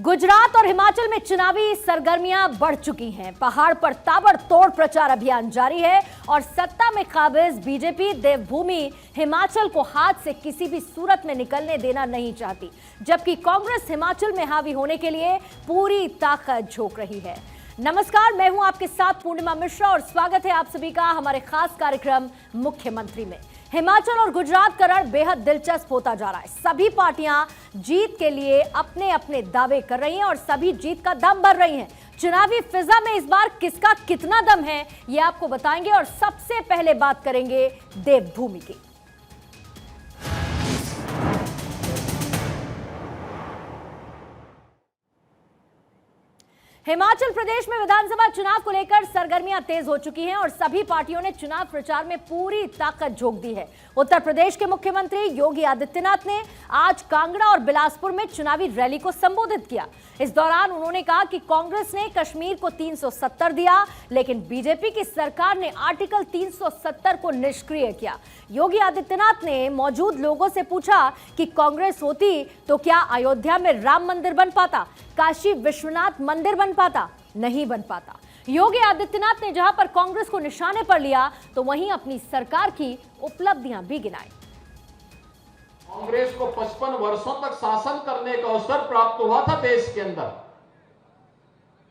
गुजरात और हिमाचल में चुनावी सरगर्मियां बढ़ चुकी हैं। पहाड़ पर ताबड़तोड़ प्रचार अभियान जारी है और सत्ता में काबिज बीजेपी देवभूमि हिमाचल को हाथ से किसी भी सूरत में निकलने देना नहीं चाहती, जबकि कांग्रेस हिमाचल में हावी होने के लिए पूरी ताकत झोंक रही है। नमस्कार, मैं हूं आपके साथ पूर्णिमा मिश्रा और स्वागत है आप सभी का हमारे खास कार्यक्रम मुख्यमंत्री में। हिमाचल और गुजरात का रण बेहद दिलचस्प होता जा रहा है। सभी पार्टियां जीत के लिए अपने अपने दावे कर रही हैं और सभी जीत का दम भर रही हैं। चुनावी फिजा में इस बार किसका कितना दम है, ये आपको बताएंगे और सबसे पहले बात करेंगे देवभूमि की। हिमाचल प्रदेश में विधानसभा चुनाव को लेकर सरगर्मियां तेज हो चुकी हैं और सभी पार्टियों ने चुनाव प्रचार में पूरी ताकत झोंक दी है। उत्तर प्रदेश के मुख्यमंत्री योगी आदित्यनाथ ने आज कांगड़ा और बिलासपुर में चुनावी रैली को संबोधित किया। इस दौरान उन्होंने कहा कि कांग्रेस ने कश्मीर को 370 दिया, लेकिन बीजेपी की सरकार ने आर्टिकल 370 को निष्क्रिय किया। योगी आदित्यनाथ ने मौजूद लोगों से पूछा कि कांग्रेस होती तो क्या अयोध्या में राम मंदिर बन पाता, काशी विश्वनाथ मंदिर बन पाता? नहीं बन पाता। योगी आदित्यनाथ ने जहां पर कांग्रेस को निशाने पर लिया तो वहीं अपनी सरकार की उपलब्धियां भी गिनाई। कांग्रेस को 55 वर्षों तक शासन करने का अवसर प्राप्त हुआ था देश के अंदर।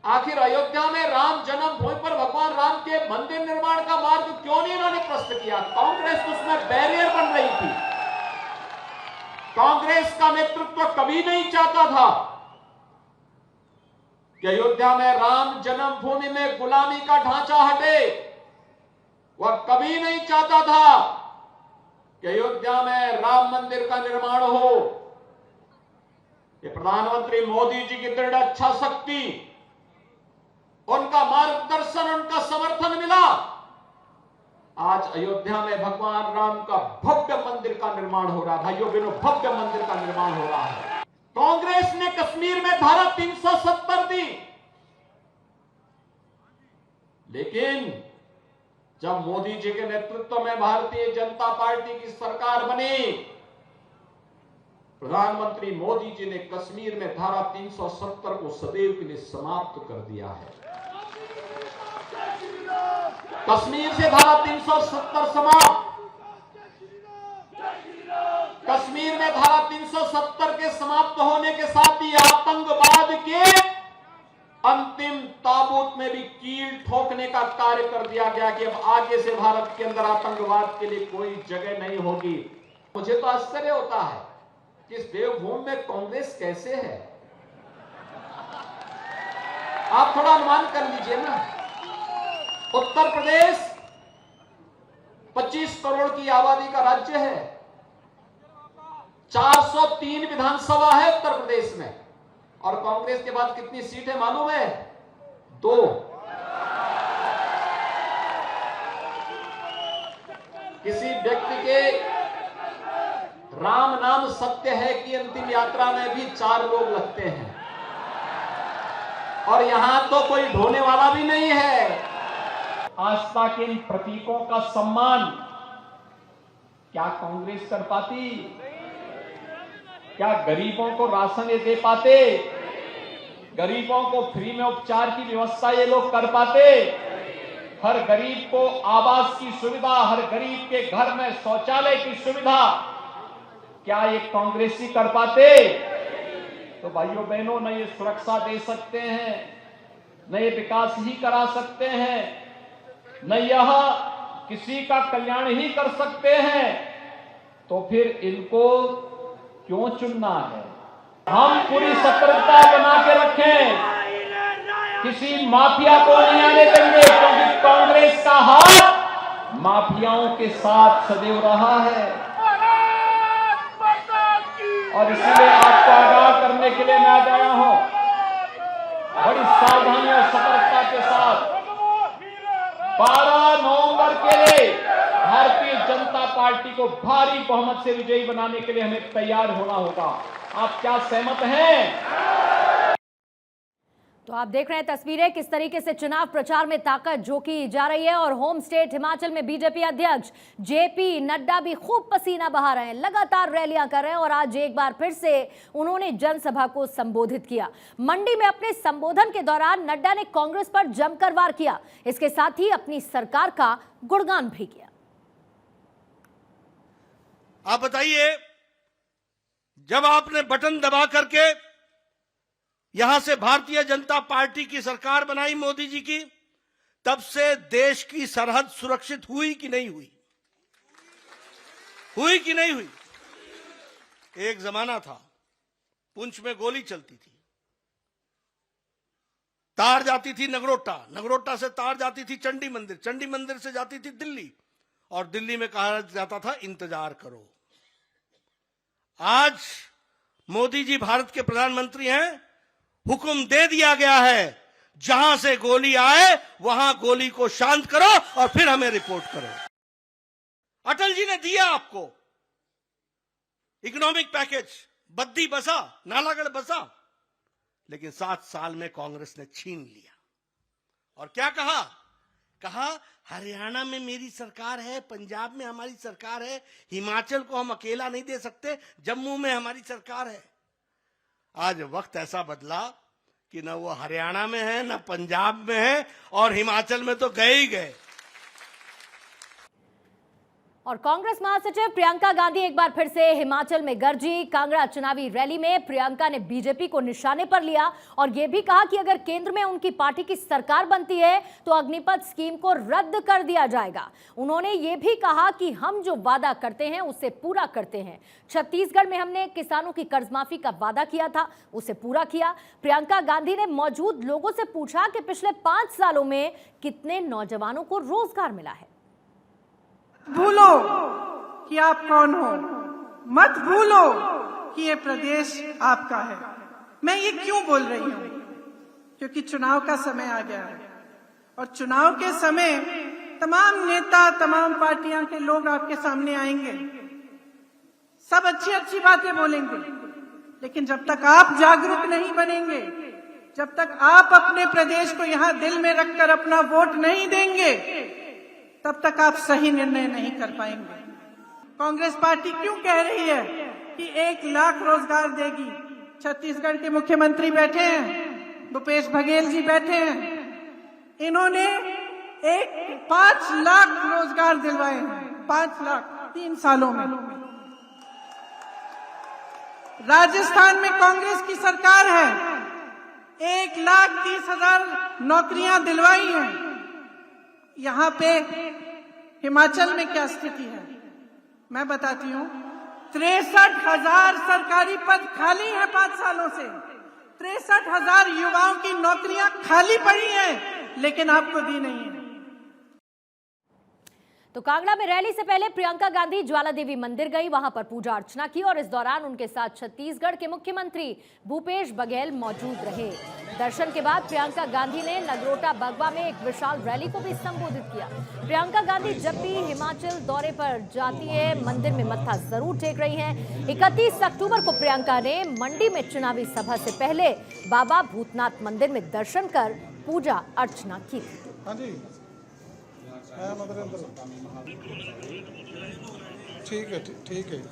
आखिर अयोध्या में राम जन्मभूमि पर भगवान राम के मंदिर निर्माण का मार्ग क्यों नहीं इन्होंने प्रशस्त किया? कांग्रेस उसमें बैरियर बन रही थी। कांग्रेस का नेतृत्व कभी नहीं चाहता था कि अयोध्या में राम जन्मभूमि में गुलामी का ढांचा हटे। वह कभी नहीं चाहता था कि अयोध्या में राम मंदिर का निर्माण हो। ये प्रधानमंत्री मोदी जी की दृढ़ इच्छा शक्ति, उनका मार्गदर्शन, उनका समर्थन मिला। आज अयोध्या में भगवान राम का भव्य मंदिर का निर्माण हो रहा है। भाइयों बहनों, भव्य मंदिर का निर्माण हो रहा है। कांग्रेस ने कश्मीर में धारा 370 दी, लेकिन जब मोदी जी के नेतृत्व में भारतीय जनता पार्टी की सरकार बनी, प्रधानमंत्री मोदी जी ने कश्मीर में धारा 370 को सदैव के लिए समाप्त कर दिया है। कश्मीर से धारा 370 समाप्त। कश्मीर में धारा 370 के समाप्त होने के साथ ही आतंकवाद के अंतिम ताबूत में भी कील ठोकने का कार्य कर दिया गया कि अब आगे से भारत के अंदर आतंकवाद के लिए कोई जगह नहीं होगी। मुझे तो आश्चर्य होता है कि इस देवभूमि में कांग्रेस कैसे है। आप थोड़ा अनुमान कर लीजिए ना। उत्तर प्रदेश 25 करोड़ की आबादी का राज्य है। 403 विधानसभा है उत्तर प्रदेश में, और कांग्रेस के बाद कितनी सीट है मालूम है? 2। किसी व्यक्ति के राम नाम सत्य है कि अंतिम यात्रा में भी 4 लोग लगते हैं, और यहां तो कोई ढोने वाला भी नहीं है। आस्था के इन प्रतीकों का सम्मान क्या कांग्रेस कर पाती? क्या गरीबों को राशन ये दे पाते? गरीबों को फ्री में उपचार की व्यवस्था ये लोग कर पाते? हर गरीब को आवास की सुविधा, हर गरीब के घर में शौचालय की सुविधा क्या ये कांग्रेसी कर पाते? तो भाइयों बहनों, न ये सुरक्षा दे सकते हैं, न ये विकास ही करा सकते हैं, न यह किसी का कल्याण ही कर सकते हैं, तो फिर इनको क्यों चुनना है? हम पूरी सतर्कता बना के रखें, किसी माफिया को नहीं आने देंगे, क्योंकि कांग्रेस का हाथ माफियाओं के साथ सदैव रहा है। और इसलिए आपको आगाह करने के लिए मैं आज आया हूं, बड़ी सावधानी और सतर्कता के साथ 12 नवंबर के लिए भारतीय जनता पार्टी को भारी बहुमत से विजयी बनाने के लिए हमें तैयार होना होगा। आप क्या सहमत हैं? तो आप देख रहे हैं तस्वीरें किस तरीके से चुनाव प्रचार में ताकत झोंकी जा रही है और होम स्टेट हिमाचल में बीजेपी अध्यक्ष जेपी नड्डा भी खूब पसीना बहा रहे हैं, लगातार रैलियां कर रहे हैं और आज एक बार फिर से उन्होंने जनसभा को संबोधित किया। मंडी में अपने संबोधन के दौरान नड्डा ने कांग्रेस पर जमकर वार किया, इसके साथ ही अपनी सरकार का गुणगान भी किया। आप बताइए, जब आपने बटन दबा करके यहां से भारतीय जनता पार्टी की सरकार बनाई मोदी जी की, तब से देश की सरहद सुरक्षित हुई कि नहीं हुई? हुई कि नहीं हुई? एक जमाना था पुंछ में गोली चलती थी, तार जाती थी नगरोटा, नगरोटा से तार जाती थी चंडी मंदिर, चंडी मंदिर से जाती थी दिल्ली, और दिल्ली में कहा जाता था इंतजार करो। आज मोदी जी भारत के प्रधानमंत्री हैं, हुक्म दे दिया गया है, जहां से गोली आए वहां गोली को शांत करो और फिर हमें रिपोर्ट करो। अटल जी ने दिया आपको इकोनॉमिक पैकेज, बद्दी बसा, नालागढ़ बसा, लेकिन 7 साल में कांग्रेस ने छीन लिया। और क्या कहा? कहा हरियाणा में मेरी सरकार है, पंजाब में हमारी सरकार है, हिमाचल को हम अकेला नहीं दे सकते, जम्मू में हमारी सरकार है। आज वक्त ऐसा बदला कि न वो हरियाणा में है, न पंजाब में है, और हिमाचल में तो गए ही गए। और कांग्रेस महासचिव प्रियंका गांधी एक बार फिर से हिमाचल में गरजी। कांगड़ा चुनावी रैली में प्रियंका ने बीजेपी को निशाने पर लिया और यह भी कहा कि अगर केंद्र में उनकी पार्टी की सरकार बनती है तो अग्निपथ स्कीम को रद्द कर दिया जाएगा। उन्होंने ये भी कहा कि हम जो वादा करते हैं उसे पूरा करते हैं। छत्तीसगढ़ में हमने किसानों की कर्ज माफी का वादा किया था, उसे पूरा किया। प्रियंका गांधी ने मौजूद लोगों से पूछा कि पिछले 5 सालों में कितने नौजवानों को रोजगार मिला है। भूलो कि आप कौन हो, मत भूलो कि ये प्रदेश आपका है। मैं ये क्यों बोल रही हूँ? क्योंकि चुनाव का समय आ गया है और चुनाव के समय तमाम नेता, तमाम पार्टियां के लोग आपके सामने आएंगे, सब अच्छी अच्छी बातें बोलेंगे, लेकिन जब तक आप जागरूक नहीं बनेंगे, जब तक आप अपने प्रदेश को यहाँ दिल में रखकर अपना वोट नहीं देंगे, तब तक आप सही निर्णय नहीं कर पाएंगे। कांग्रेस पार्टी क्यों कह रही है कि 1 लाख रोजगार देगी? छत्तीसगढ़ के मुख्यमंत्री बैठे हैं, भूपेश बघेल जी बैठे हैं, इन्होंने 5 लाख रोजगार दिलवाए हैं, 5 लाख 3 सालों में। राजस्थान में कांग्रेस की सरकार है, 1,30,000 नौकरियां दिलवाई हैं। यहाँ पे हिमाचल में क्या स्थिति है मैं बताती हूँ। 63,000 सरकारी पद खाली हैं 5 सालों से, 63,000 युवाओं की नौकरियां खाली पड़ी हैं, लेकिन आपको दी नहीं है। तो कांगड़ा में रैली से पहले प्रियंका गांधी ज्वाला देवी मंदिर गई, वहां पर पूजा अर्चना की और इस दौरान उनके साथ छत्तीसगढ़ के मुख्यमंत्री भूपेश बघेल मौजूद रहे। दर्शन के बाद प्रियंका गांधी ने नगरोटा बगवा में एक विशाल रैली को भी संबोधित किया। प्रियंका गांधी जब भी हिमाचल दौरे पर जाती है, मंदिर में मत्था जरूर टेक रही हैं। 31 अक्टूबर को प्रियंका ने मंडी में चुनावी सभा से पहले बाबा भूतनाथ मंदिर में दर्शन कर पूजा अर्चना की थी। ठीक है।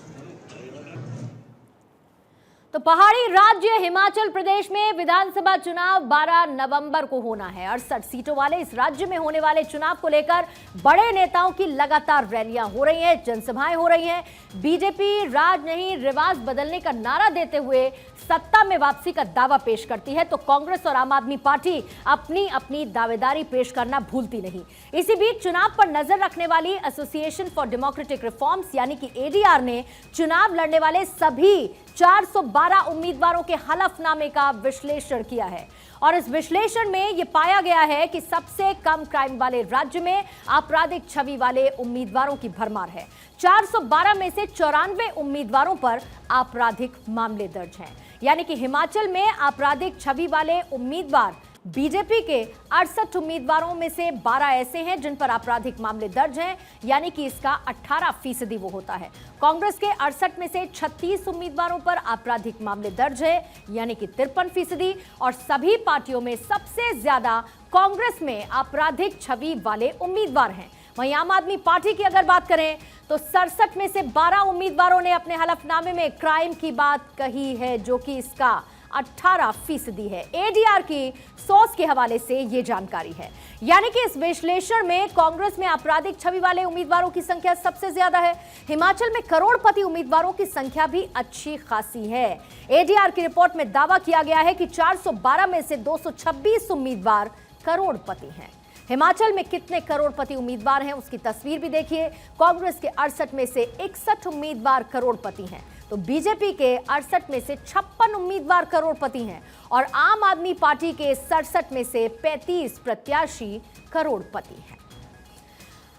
तो पहाड़ी राज्य हिमाचल प्रदेश में विधानसभा चुनाव 12 नवंबर को होना है। 68 सीटों वाले इस राज्य में होने वाले चुनाव को लेकर बड़े नेताओं की लगातार रैलियां हो रही हैं, जनसभाएं हो रही हैं। बीजेपी राज नहीं रिवाज बदलने का नारा देते हुए सत्ता में वापसी का दावा पेश करती है, तो कांग्रेस और आम आदमी पार्टी अपनी अपनी दावेदारी पेश करना भूलती नहीं। इसी बीच चुनाव पर नजर रखने वाली एसोसिएशन फॉर डेमोक्रेटिक रिफॉर्म्स यानी कि एडीआर ने चुनाव लड़ने वाले सभी 412 उम्मीदवारों के हलफनामे का विश्लेषण किया है और इस विश्लेषण में यह पाया गया है कि सबसे कम क्राइम वाले राज्य में आपराधिक छवि वाले उम्मीदवारों की भरमार है। 412 में से 94 उम्मीदवारों पर आपराधिक मामले दर्ज हैं, यानी कि हिमाचल में आपराधिक छवि वाले उम्मीदवार बीजेपी के 68 उम्मीदवारों में से 12 ऐसे हैं जिन पर आपराधिक मामले दर्ज हैं, यानी कि इसका 18% वो होता है। कांग्रेस के 68 में से 36 उम्मीदवारों पर आपराधिक मामले दर्ज है, यानी कि 53%। और सभी पार्टियों में सबसे ज्यादा कांग्रेस में आपराधिक छवि वाले उम्मीदवार हैं। वहीं आम आदमी पार्टी की अगर बात करें तो 67 में से 12 उम्मीदवारों ने अपने हलफनामे में क्राइम की बात कही है, जो कि इसका 18% है। एडीआर की सोर्स के हवाले से यह जानकारी है, यानी कि इस विश्लेषण में कांग्रेस में आपराधिक छवि वाले उम्मीदवारों की संख्या सबसे ज्यादा है। हिमाचल में करोड़पति उम्मीदवारों की संख्या भी अच्छी खासी है। एडीआर की रिपोर्ट में दावा किया गया है कि 412 में से 226 उम्मीदवार करोड़पति हैं। हिमाचल में कितने करोड़पति उम्मीदवार हैं उसकी तस्वीर भी देखिए। कांग्रेस के 68 में से 61 उम्मीदवार करोड़पति हैं, तो बीजेपी के 68 में से 56 उम्मीदवार करोड़पति हैं और आम आदमी पार्टी के 67 में से 35 प्रत्याशी करोड़पति हैं।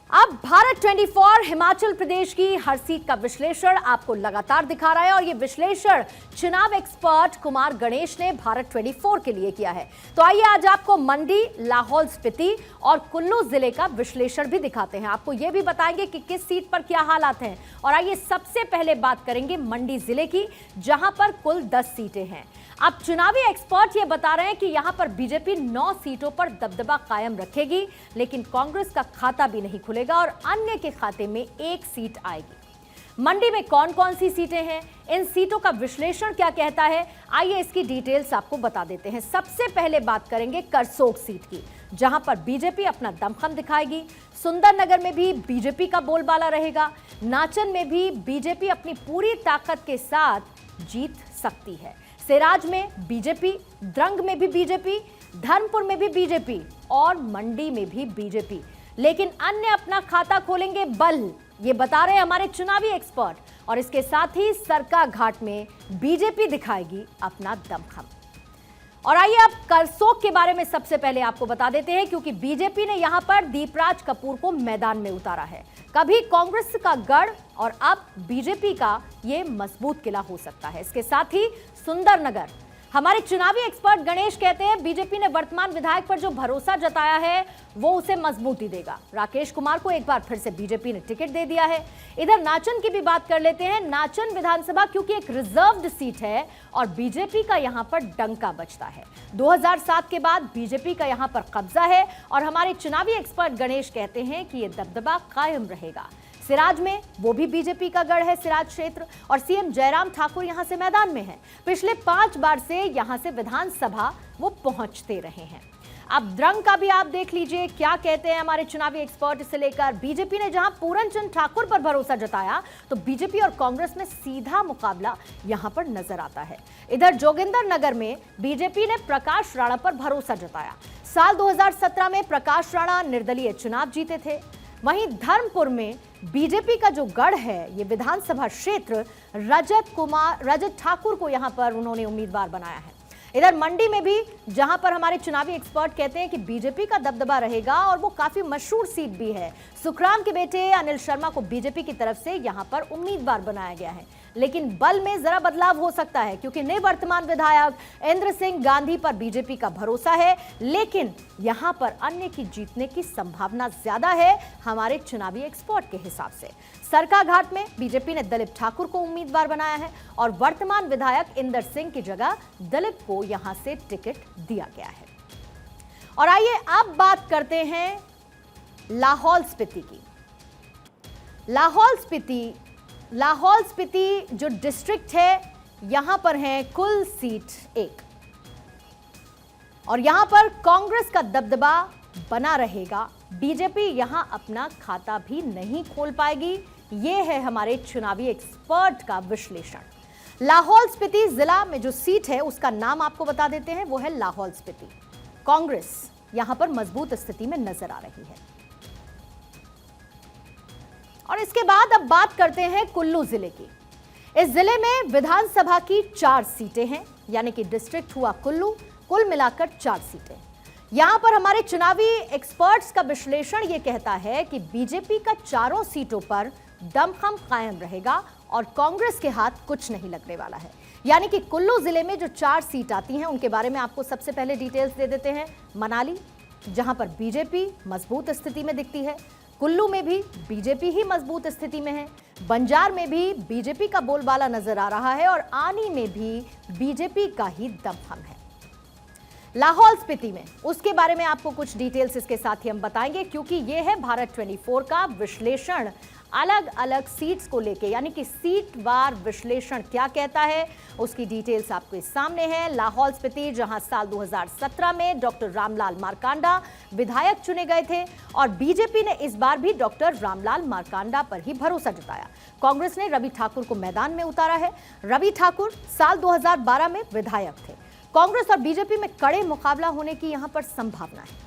अब भारत 24 हिमाचल प्रदेश की हर सीट का विश्लेषण आपको लगातार दिखा रहा है और ये विश्लेषण चुनाव एक्सपर्ट कुमार गणेश ने भारत 24 के लिए किया है। तो आइए आज आपको मंडी, लाहौल स्पीति और कुल्लू जिले का विश्लेषण भी दिखाते हैं। आपको ये भी बताएंगे कि किस सीट पर क्या हालात हैं। और आइए सबसे पहले बात करेंगे मंडी जिले की, जहां पर कुल 10 सीटें हैं। अब चुनावी एक्सपर्ट ये बता रहे हैं कि यहां पर बीजेपी 9 सीटों पर दबदबा कायम रखेगी, लेकिन कांग्रेस का खाता भी नहीं खुलेगा और अन्य के खाते में 1 सीट आएगी। मंडी में कौन कौन सी सीटें हैं, इन सीटों का विश्लेषण क्या कहता है, आइए इसकी डिटेल्स आपको बता देते हैं। सबसे पहले बात करेंगे करसोग सीट की, जहां पर बीजेपी अपना दमखम दिखाएगी। सुंदरनगर में भी बीजेपी का बोलबाला रहेगा। नाचन में भी बीजेपी अपनी पूरी ताकत के साथ जीत सकती है। सिराज में बीजेपी, द्रंग में भी बीजेपी, धर्मपुर में भी बीजेपी और मंडी में भी बीजेपी, लेकिन अन्य अपना खाता खोलेंगे बल, ये बता रहे हैं हमारे चुनावी एक्सपर्ट। और इसके साथ ही सरकाघाट में बीजेपी दिखाएगी अपना दमखम। और आइए अब करसोग के बारे में सबसे पहले आपको बता देते हैं, क्योंकि बीजेपी ने यहां पर दीपराज कपूर को मैदान में उतारा है। कभी कांग्रेस का गढ़ और अब बीजेपी का ये मजबूत किला हो सकता है। इसके साथ ही सुंदरनगर, हमारे चुनावी एक्सपर्ट गणेश कहते हैं बीजेपी ने वर्तमान विधायक पर जो भरोसा जताया है वो उसे मजबूती देगा। राकेश कुमार को एक बार फिर से बीजेपी ने टिकट दे दिया है। इधर नाचन की भी बात कर लेते हैं। नाचन विधानसभा क्योंकि एक रिजर्व्ड सीट है और बीजेपी का यहां पर डंका बजता है। 2007 के बाद बीजेपी का यहां पर कब्जा है और हमारे चुनावी एक्सपर्ट गणेश कहते हैं कि यह दबदबा कायम रहेगा। सिराज में वो भी बीजेपी का गढ़ है, सिराज क्षेत्र, और सीएम जयराम ठाकुर यहां से मैदान में हैं। पिछले 5 बार से यहां से विधानसभा वो पहुंचते रहे हैं। अब द्रंग का भी आप देख लीजिए क्या कहते हैं हमारे चुनावी एक्सपर्ट इसे लेकर। बीजेपी ने जहां पूरन चंद ठाकुर पर भरोसा जताया, तो बीजेपी और कांग्रेस में सीधा मुकाबला यहां पर नजर आता है। इधर जोगिंदरनगर में बीजेपी ने प्रकाश राणा पर भरोसा जताया। साल 2017 में प्रकाश राणा निर्दलीय चुनाव जीते थे। वहीं धर्मपुर में बीजेपी का जो गढ़ है, ये विधानसभा क्षेत्र, रजत ठाकुर को यहां पर उन्होंने उम्मीदवार बनाया है। इधर मंडी में भी जहां पर हमारे चुनावी एक्सपर्ट कहते हैं कि बीजेपी का दबदबा रहेगा और वो काफी मशहूर सीट भी है। सुखराम के बेटे अनिल शर्मा को बीजेपी की तरफ से यहां पर उम्मीदवार बनाया गया है, लेकिन बल में जरा बदलाव हो सकता है क्योंकि निवर्तमान विधायक इंद्र सिंह गांधी पर बीजेपी का भरोसा है, लेकिन यहां पर अन्य की जीतने की संभावना ज्यादा है हमारे चुनावी एक्सपर्ट के हिसाब से। सरकाघाट में बीजेपी ने दलीप ठाकुर को उम्मीदवार बनाया है और वर्तमान विधायक इंदर सिंह की जगह दलीप को यहां से टिकट दिया गया है। और आइए अब बात करते हैं लाहौल स्पीति की। लाहौल स्पीति जो डिस्ट्रिक्ट है, यहां पर है कुल सीट 1 और यहां पर कांग्रेस का दबदबा बना रहेगा। बीजेपी यहां अपना खाता भी नहीं खोल पाएगी। यह है हमारे चुनावी एक्सपर्ट का विश्लेषण। लाहौल स्पीति जिला में जो सीट है उसका नाम आपको बता देते हैं, वो है लाहौल स्पीति। कांग्रेस यहां पर मजबूत स्थिति में नजर आ रही है। और इसके बाद अब बात करते हैं कुल्लू जिले की। इस जिले में विधानसभा की 4 सीटें हैं, यानी कि डिस्ट्रिक्ट हुआ कुल्लू, कुल मिलाकर 4 सीटें। यहां पर हमारे चुनावी एक्सपर्ट्स का विश्लेषण यह कहता है कि बीजेपी का 4 सीटों पर दमखम कायम रहेगा और कांग्रेस के हाथ कुछ नहीं लगने वाला है। यानी कि कुल्लू जिले में जो 4 सीट आती हैं उनके बारे में आपको सबसे पहले डिटेल्स दे देते हैं। मनाली, जहां पर बीजेपी मजबूत स्थिति में दिखती है, कुल्लू में भी बीजेपी ही मजबूत स्थिति में है, बंजार में भी बीजेपी का बोलबाला नजर आ रहा है और आनी में भी बीजेपी का ही दमखम है। लाहौल स्पीति में उसके बारे में आपको कुछ डिटेल्स इसके साथ ही हम बताएंगे, क्योंकि यह है भारत 24 का विश्लेषण अलग अलग सीट्स को लेके, यानी कि सीट वार विश्लेषण क्या कहता है उसकी डिटेल्स आपके सामने है। लाहौल स्पीति, जहां साल 2017 में डॉक्टर रामलाल मारकांडा विधायक चुने गए थे और बीजेपी ने इस बार भी डॉक्टर रामलाल मारकांडा पर ही भरोसा जताया। कांग्रेस ने रवि ठाकुर को मैदान में उतारा है। रवि ठाकुर साल 2012 में विधायक थे। कांग्रेस और बीजेपी में कड़े मुकाबला होने की यहां पर संभावना है।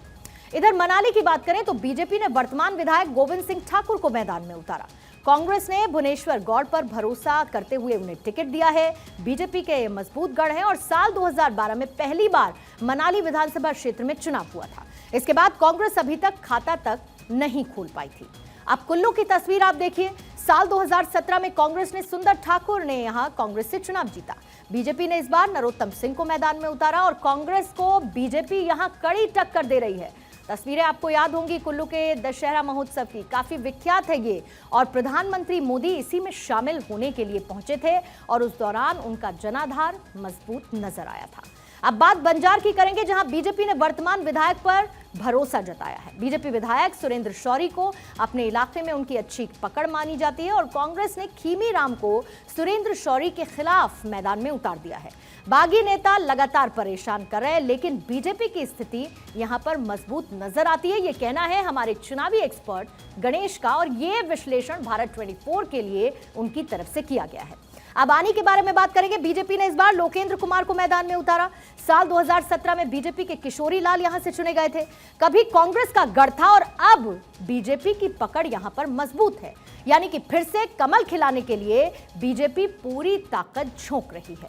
इधर मनाली की बात करें तो बीजेपी ने वर्तमान विधायक गोविंद सिंह ठाकुर को मैदान में उतारा। कांग्रेस ने भुवनेश्वर गौड़ पर भरोसा करते हुए उन्हें टिकट दिया है। बीजेपी के मजबूत गढ़ हैं और साल 2012 में पहली बार मनाली विधानसभा क्षेत्र में चुनाव हुआ था। इसके बाद कांग्रेस अभी तक खाता तक नहीं खोल पाई थी। अब कुल्लू की तस्वीर आप देखिए। साल 2017 में कांग्रेस ने सुंदर ठाकुर ने यहां कांग्रेस से चुनाव जीता। बीजेपी ने इस बार नरोत्तम सिंह को मैदान में उतारा और कांग्रेस को बीजेपी यहां कड़ी टक्कर दे रही है। तस्वीरें आपको याद होंगी कुल्लू के दशहरा महोत्सव की, काफी विख्यात है ये, और प्रधानमंत्री मोदी इसी में शामिल होने के लिए पहुंचे थे और उस दौरान उनका जनाधार मजबूत नजर आया था। अब बात बंजार की करेंगे, जहां बीजेपी ने वर्तमान विधायक पर भरोसा जताया है। बीजेपी विधायक सुरेंद्र शौरी को अपने इलाके में उनकी अच्छी पकड़ मानी जाती है और कांग्रेस ने खीमी राम को सुरेंद्र शौरी के खिलाफ मैदान में उतार दिया है। बागी नेता लगातार परेशान कर रहे हैं, लेकिन बीजेपी की स्थिति यहां पर मजबूत नजर आती है, ये कहना है हमारे चुनावी एक्सपर्ट गणेश का, और ये विश्लेषण भारत 24 के लिए उनकी तरफ से किया गया है। अब आनी के बारे में बात करेंगे। बीजेपी ने इस बार लोकेंद्र कुमार को मैदान में उतारा। साल 2017 में बीजेपी के किशोरी लाल यहां से चुने गए थे। कभी कांग्रेस का गढ़ था और अब बीजेपी की पकड़ यहां पर मजबूत है, यानी कि फिर से कमल खिलाने के लिए बीजेपी पूरी ताकत झोंक रही है।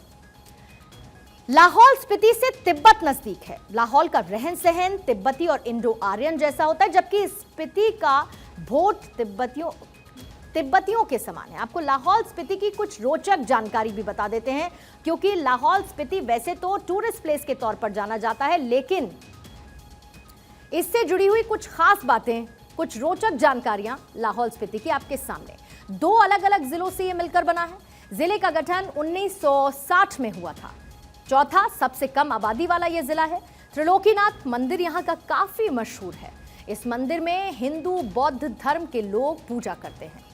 लाहौल स्पीति से तिब्बत नजदीक है। लाहौल का रहन सहन तिब्बती और इंडो आर्यन जैसा होता है, जबकि स्पीति का वोट तिब्बतियों के समान है। आपको लाहौल स्पीति की कुछ रोचक जानकारी भी बता देते हैं, क्योंकि लाहौल स्पीति वैसे तो टूरिस्ट प्लेस के तौर पर जाना जाता है, लेकिन इससे जुड़ी हुई कुछ खास बातें, कुछ रोचक जानकारियां लाहौल स्पीति की आपके सामने। 2 अलग अलग जिलों से यह मिलकर बना है। जिले का गठन 1960 में हुआ था। चौथा सबसे कम आबादी वाला यह जिला है। त्रिलोकीनाथ मंदिर यहां का काफी मशहूर है। इस मंदिर में हिंदू बौद्ध धर्म के लोग पूजा करते हैं।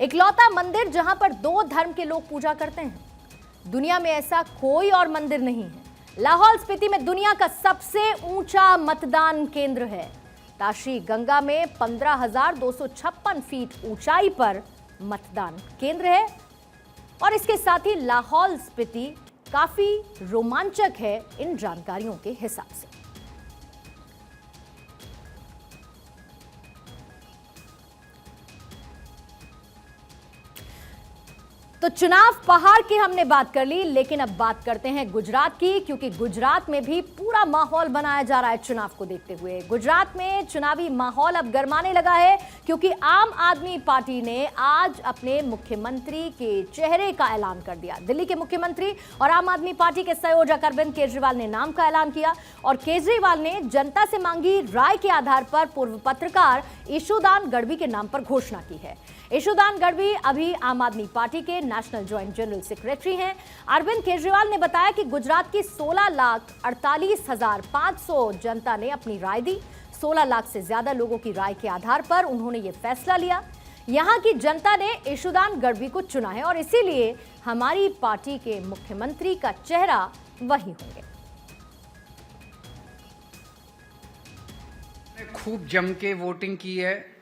इकलौता मंदिर जहां पर 2 धर्म के लोग पूजा करते हैं। दुनिया में ऐसा कोई और मंदिर नहीं है। लाहौल स्पीति में दुनिया का सबसे ऊंचा मतदान केंद्र है। ताशी गंगा में 15,256 फीट ऊंचाई पर मतदान केंद्र है और इसके साथ ही लाहौल स्पीति काफी रोमांचक है इन जानकारियों के हिसाब से। तो चुनाव पहाड़ की हमने बात कर ली, लेकिन अब बात करते हैं गुजरात की, क्योंकि गुजरात में भी पूरा माहौल बनाया जा रहा है चुनाव को देखते हुए। गुजरात में चुनावी माहौल अब गरमाने लगा है, क्योंकि आम आदमी पार्टी ने आज अपने मुख्यमंत्री के चेहरे का ऐलान कर दिया। दिल्ली के मुख्यमंत्री और आम आदमी पार्टी के संयोजक अरविंद केजरीवाल ने नाम का ऐलान किया और केजरीवाल ने जनता से मांगी राय के आधार पर पूर्व पत्रकार ईशुदान गढ़वी के नाम पर घोषणा की है। ईशुदान गढ़वी अभी आम आदमी पार्टी के नेशनल ज्वाइंट जनरल सेक्रेटरी हैं। अरविंद केजरीवाल ने बताया कि गुजरात की 16,48,500 जनता ने अपनी राय दी। 16 लाख से ज्यादा लोगों की राय के आधार पर उन्होंने ये फैसला लिया। यहां की जनता ने ईशुदान गढ़वी को चुना है और इसीलिए हमारी पार्टी के मुख्यमंत्री का चेहरा वही होंगे। खूब जम के वोटिंग की है।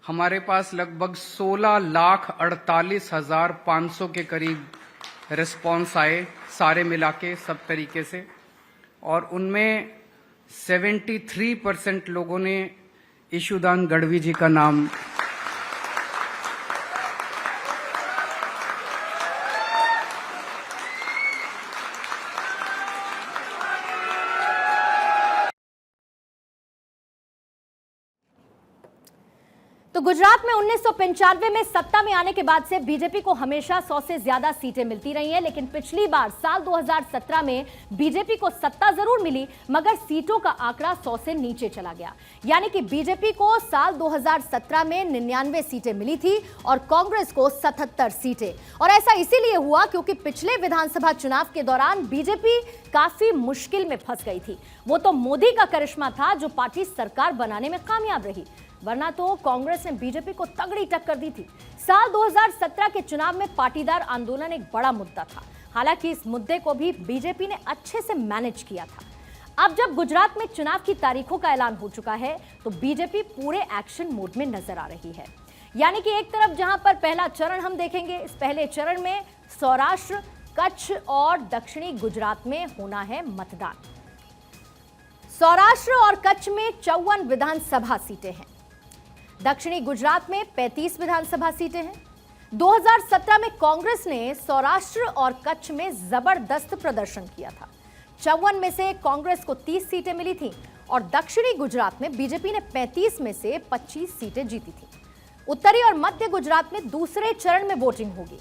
हमारे पास लगभग 16,48,500 के करीब रिस्पांस आए, सारे मिला के सब तरीके से, और उनमें 73% लोगों ने ईशुदान गढ़वी जी का नाम तो गुजरात में 1995 में सत्ता में आने के बाद से बीजेपी को हमेशा 100 से ज्यादा सीटें मिलती रही हैं, लेकिन पिछली बार साल 2017 में बीजेपी को सत्ता जरूर मिली, मगर सीटों का आंकड़ा 100 से नीचे चला गया। यानी कि बीजेपी को साल 2017 में 99 सीटें मिली थी और कांग्रेस को 77 सीटें। और ऐसा इसीलिए हुआ क्योंकि पिछले विधानसभा चुनाव के दौरान बीजेपी काफी मुश्किल में फंस गई थी। वो तो मोदी का करिश्मा था जो पार्टी सरकार बनाने में कामयाब रही, वरना तो कांग्रेस ने बीजेपी को तगड़ी टक्कर दी थी। साल 2017 के चुनाव में पाटीदार आंदोलन एक बड़ा मुद्दा था। हालांकि इस मुद्दे को भी बीजेपी ने अच्छे से मैनेज किया था। अब जब गुजरात में चुनाव की तारीखों का ऐलान हो चुका है तो बीजेपी पूरे एक्शन मोड में नजर आ रही है। यानी कि एक तरफ जहां पर पहला चरण हम देखेंगे, इस पहले चरण में सौराष्ट्र, कच्छ और दक्षिणी गुजरात में होना है मतदान। सौराष्ट्र और कच्छ में 54 विधानसभा सीटें हैं। दक्षिणी गुजरात में 35 विधानसभा सीटें हैं। 2017 में कांग्रेस ने सौराष्ट्र और कच्छ में जबरदस्त प्रदर्शन किया था। 54 में से कांग्रेस को 30 सीटें मिली थी और दक्षिणी गुजरात में बीजेपी ने 35 में से 25 सीटें जीती थी। उत्तरी और मध्य गुजरात में दूसरे चरण में वोटिंग होगी।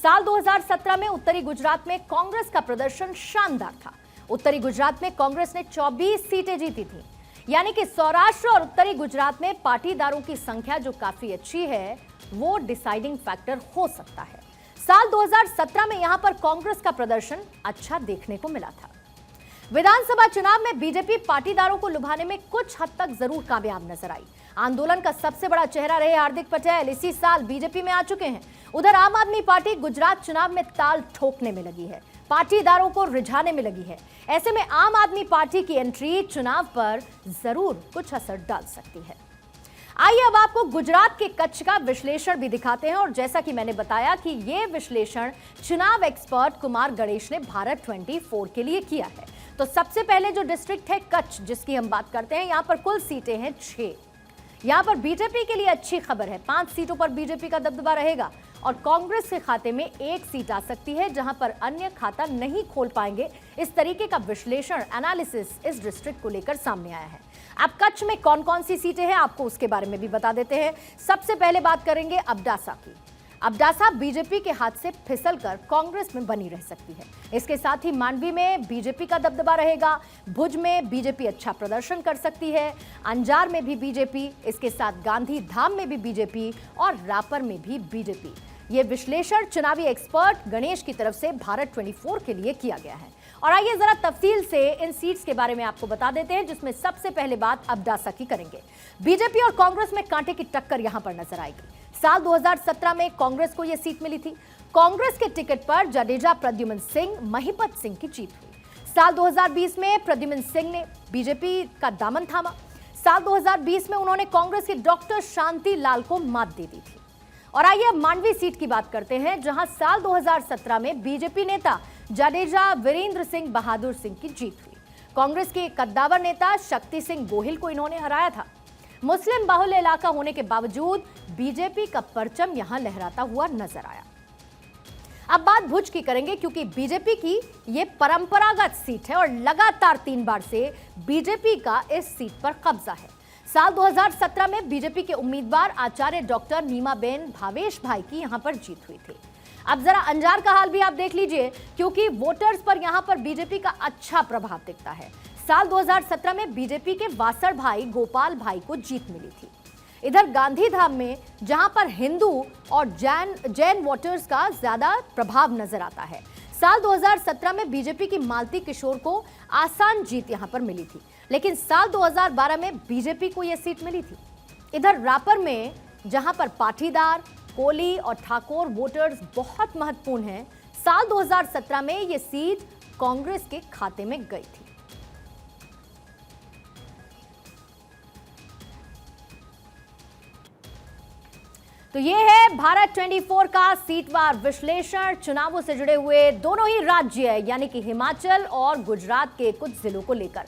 साल 2017 में उत्तरी गुजरात में कांग्रेस का प्रदर्शन शानदार था। उत्तरी गुजरात में कांग्रेस ने 24 सीटें जीती थी। यानी कि सौराष्ट्र और उत्तरी गुजरात में पाटीदारों की संख्या जो काफी अच्छी है, वो डिसाइडिंग फैक्टर हो सकता है। साल 2017 में यहां पर कांग्रेस का प्रदर्शन अच्छा देखने को मिला था। विधानसभा चुनाव में बीजेपी पाटीदारों को लुभाने में कुछ हद तक जरूर कामयाब नजर आई। आंदोलन का सबसे बड़ा चेहरा रहे हार्दिक पटेल इसी साल बीजेपी में आ चुके हैं। उधर आम आदमी पार्टी गुजरात चुनाव में ताल ठोकने में लगी है, पाटीदारों को रिझाने में लगी है। ऐसे में आम आदमी पार्टी की एंट्री चुनाव पर जरूर कुछ असर डाल सकती है। आइए अब आपको गुजरात के कच्छ का विश्लेषण भी दिखाते हैं। और जैसा कि मैंने बताया कि यह विश्लेषण चुनाव एक्सपर्ट कुमार गणेश ने भारत 24 के लिए किया है। तो सबसे पहले जो डिस्ट्रिक्ट है कच्छ, जिसकी हम बात करते हैं, यहां पर कुल सीटें हैं 6। यहां पर बीजेपी के लिए अच्छी खबर है, 5 सीटों पर बीजेपी का दबदबा रहेगा और कांग्रेस के खाते में 1 सीट आ सकती है, जहां पर अन्य खाता नहीं खोल पाएंगे। इस तरीके का विश्लेषण, एनालिसिस इस डिस्ट्रिक्ट को लेकर सामने आया है। अब कच्छ में कौन कौन सी सीटें हैं आपको उसके बारे में भी बता देते हैं। सबसे पहले बात करेंगे अबडासा की। अबडासा बीजेपी के हाथ से फिसलकर कांग्रेस में बनी रह सकती है। इसके साथ ही मांडवी में बीजेपी का दबदबा रहेगा, भुज में बीजेपी अच्छा प्रदर्शन कर सकती है, अंजार में भी बीजेपी, इसके साथ गांधी धाम में भी बीजेपी और रापर में भी बीजेपी। यह विश्लेषण चुनावी एक्सपर्ट गणेश की तरफ से भारत 24 के लिए किया गया है। और आइए जरा तफसील से इन सीट्स के बारे में आपको बता देते हैं, जिसमें सबसे पहले बात अबडासा की करेंगे। बीजेपी और कांग्रेस में कांटे की टक्कर यहां पर नजर आएगी। साल 2017 में कांग्रेस को यह सीट मिली थी। कांग्रेस के टिकट पर जडेजा प्रद्युमन सिंह, महिपत सिंह की जीत हुई। साल 2020 में प्रद्युमन सिंह ने बीजेपी का दामन थामा। साल 2020 में उन्होंने कांग्रेस के डॉक्टर शांति लाल को मात दे दी थी। और आइए मांडवी सीट की बात करते हैं, जहां साल 2017 में बीजेपी नेता जडेजा वीरेंद्र सिंह बहादुर सिंह की जीत हुई। कांग्रेस के कद्दावर नेता शक्ति सिंह गोहिल को इन्होंने हराया था। मुस्लिम बाहुल्य इलाका होने के बावजूद बीजेपी का परचम यहां लहराता हुआ नजर आया। अब बात भुज की करेंगे, क्योंकि बीजेपी की यह परंपरागत सीट है और लगातार 3 बार से बीजेपी का इस सीट पर कब्जा है। साल 2017 में बीजेपी के उम्मीदवार आचार्य डॉक्टर नीमाबेन भावेश भाई की यहां पर जीत हुई थी। अब जरा अंजार का हाल भी आप देख लीजिए, क्योंकि वोटर्स पर यहां पर बीजेपी का अच्छा प्रभाव दिखता है। साल 2017 में बीजेपी के वासड़ भाई गोपाल भाई को जीत मिली थी। इधर गांधी धाम में जहां पर हिंदू और जैन वोटर्स का ज्यादा प्रभाव नजर आता है, साल 2017 में बीजेपी की मालती किशोर को आसान जीत यहां पर मिली थी, लेकिन साल 2012 में बीजेपी को यह सीट मिली थी। इधर रापर में जहां पर पाटीदार, कोली और ठाकुर वोटर्स बहुत महत्वपूर्ण हैं, साल 2017 में यह सीट कांग्रेस के खाते में गई थी। तो ये है भारत 24 का सीटवार विश्लेषण, चुनावों से जुड़े हुए दोनों ही राज्य यानी कि हिमाचल और गुजरात के कुछ जिलों को लेकर।